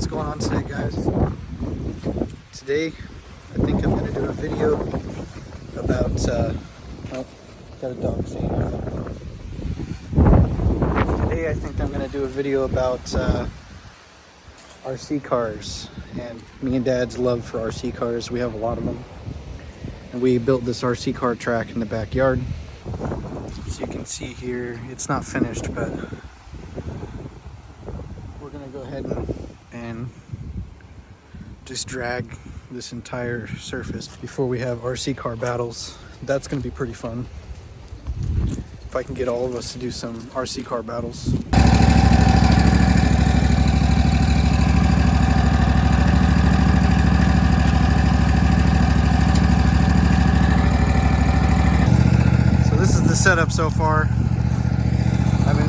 going on today, guys? Today, I think I'm going to do a video about, oh, got a dog scene. Today, I think I'm going to do a video about RC cars, and me and Dad's love for RC cars. We have a lot of them, and we built this RC car track in the backyard. As you can see here, it's not finished, but we're going to go ahead and just drag this entire surface before we have RC car battles. That's going to be pretty fun if I can get all of us to do some RC car battles. So this is the setup so far.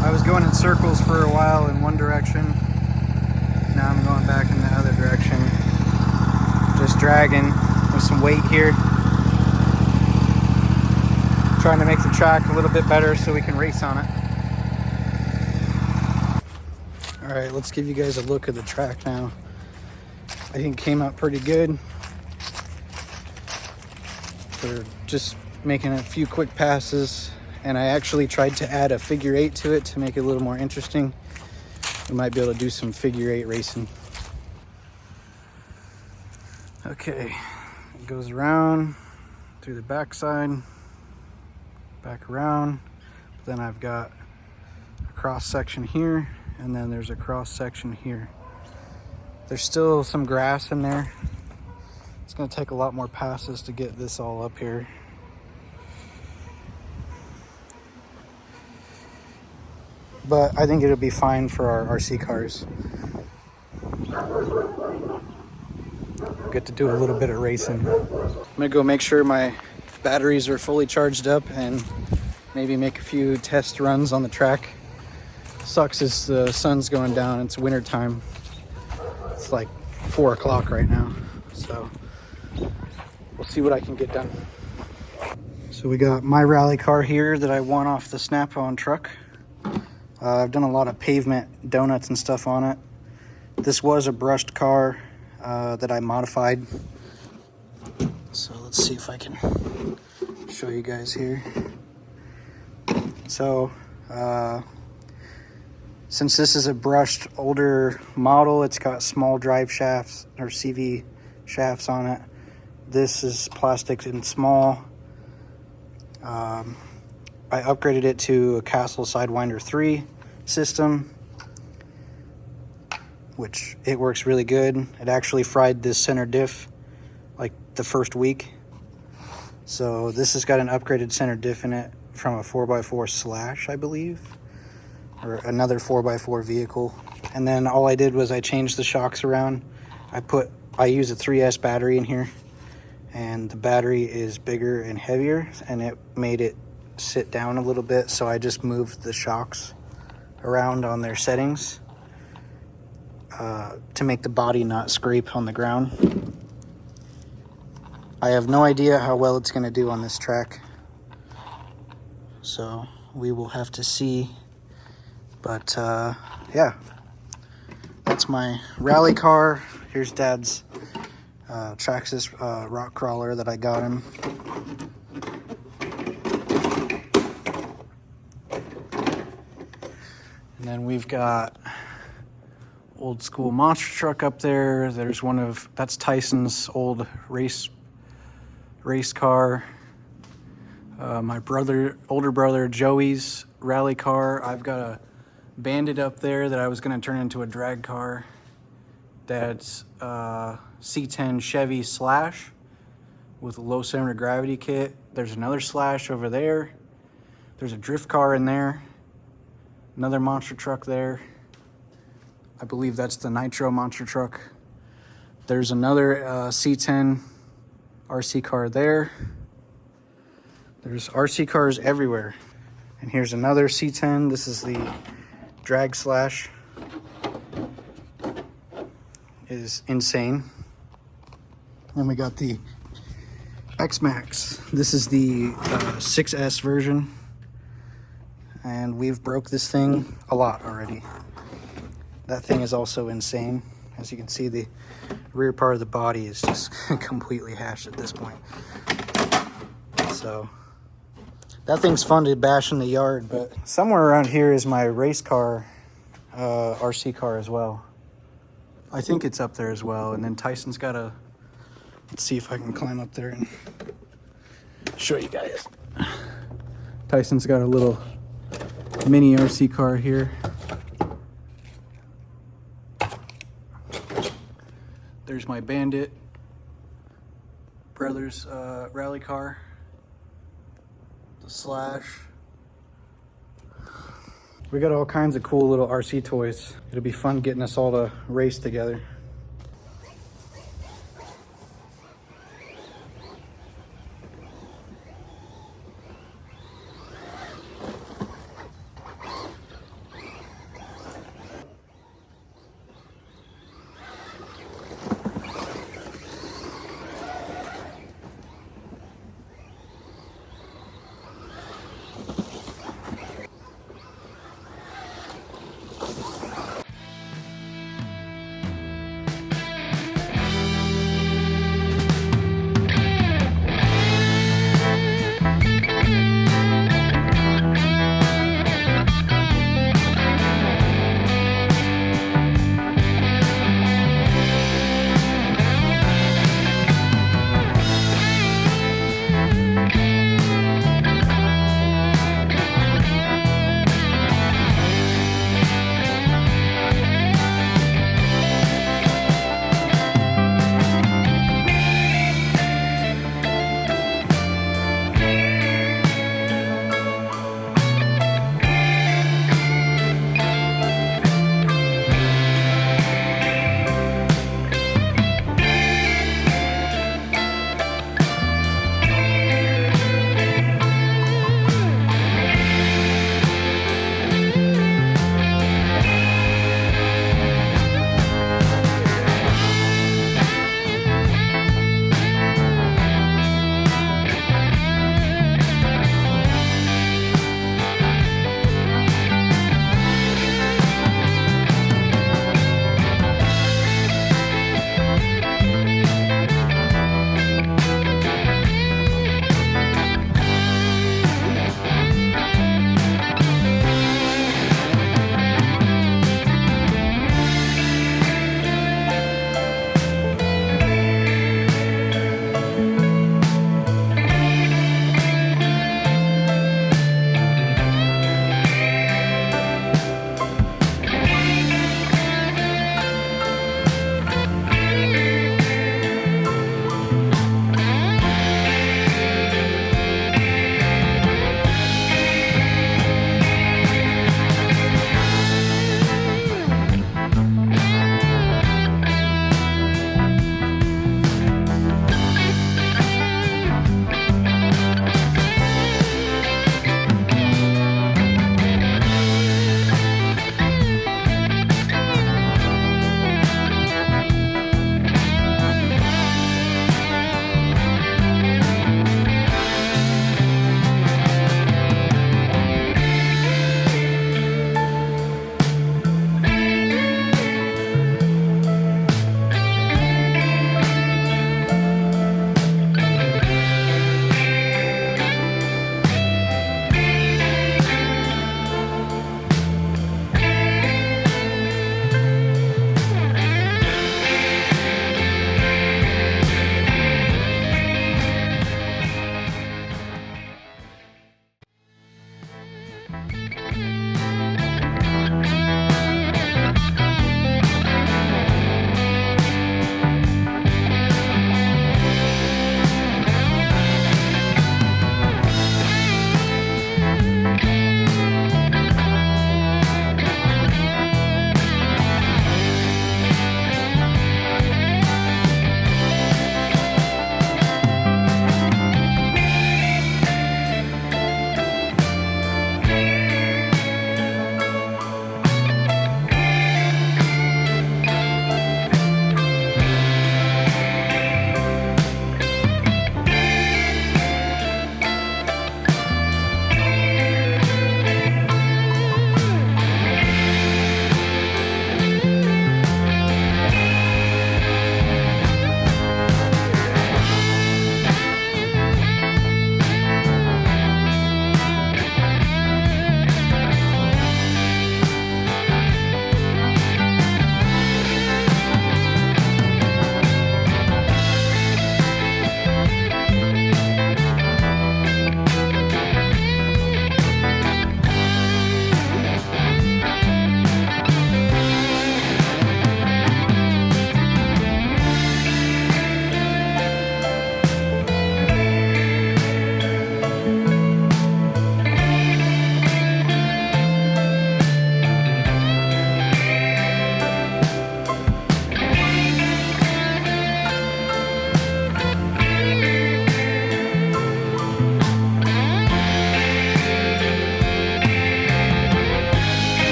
I was going in circles for a while in one direction. Now I'm going back in the other direction. Just dragging with some weight here. Trying to make the track a little bit better so we can race on it. Alright, let's give you guys a look at the track now. I think it came out pretty good. We're just making a few quick passes, and I actually tried to add a figure 8 to it to make it a little more interesting. We might be able to do some figure 8 racing. Okay, it goes around through the backside, back around. But then I've got a cross section here, and then there's a cross section here. There's still some grass in there. It's gonna take a lot more passes to get this all up here. But I think it'll be fine for our RC cars. Get to do a little bit of racing. I'm gonna go make sure my batteries are fully charged up and maybe make a few test runs on the track. Sucks is the sun's going down. It's winter time. It's like 4 o'clock right now. So we'll see what I can get done. So we got my rally car here that I won off the Snap-on truck. I've done a lot of pavement donuts and stuff on it. This was a brushed car that I modified. So let's see if I can show you guys here. So since this is a brushed older model, it's got small drive shafts or CV shafts on it. This is plastic and small. I upgraded it to a Castle Sidewinder 3 system, which it works really good. It actually fried this center diff like the first week. So this has got an upgraded center diff in it from a 4x4 Slash, I believe, or another 4x4 vehicle. And then all I did was I changed the shocks around. I use a 3S battery in here, and the battery is bigger and heavier, and it made it sit down a little bit. So I just moved the shocks around on their settings to make the body not scrape on the ground. I have no idea how well it's going to do on this track, so we will have to see. But yeah, that's my rally car. Here's Dad's Traxxas rock crawler that I got him. And then we've got old school monster truck up there. There's that's Tyson's old race car. My older brother Joey's rally car. I've got a Bandit up there that I was gonna turn into a drag car. Dad's C10 Chevy Slash with a low center of gravity kit. There's another Slash over there. There's a drift car in there. Another monster truck there. I believe that's the Nitro monster truck. There's another C10 RC car there. There's RC cars everywhere. And here's another C10. This is the Drag Slash. It is insane. Then we got the X-Max. This is the 6S version. And we've broke this thing a lot already. That thing is also insane. As you can see, the rear part of the body is just completely hashed at this point. So that thing's fun to bash in the yard, but somewhere around here is my race car, RC car as well. I think it's up there as well. And then Tyson's got a, let's see if I can climb up there and show you guys. Tyson's got a little mini RC car here. There's my Bandit Brothers rally car. The Slash. We got all kinds of cool little RC toys. It'll be fun getting us all to race together.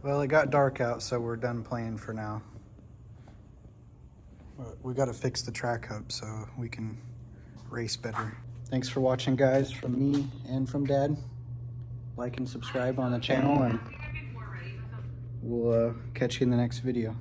Well, it got dark out, so we're done playing for now. We got to fix the track hub so we can race better. Thanks for watching, guys, from me and from Dad. Like and subscribe on the channel, and we'll catch you in the next video.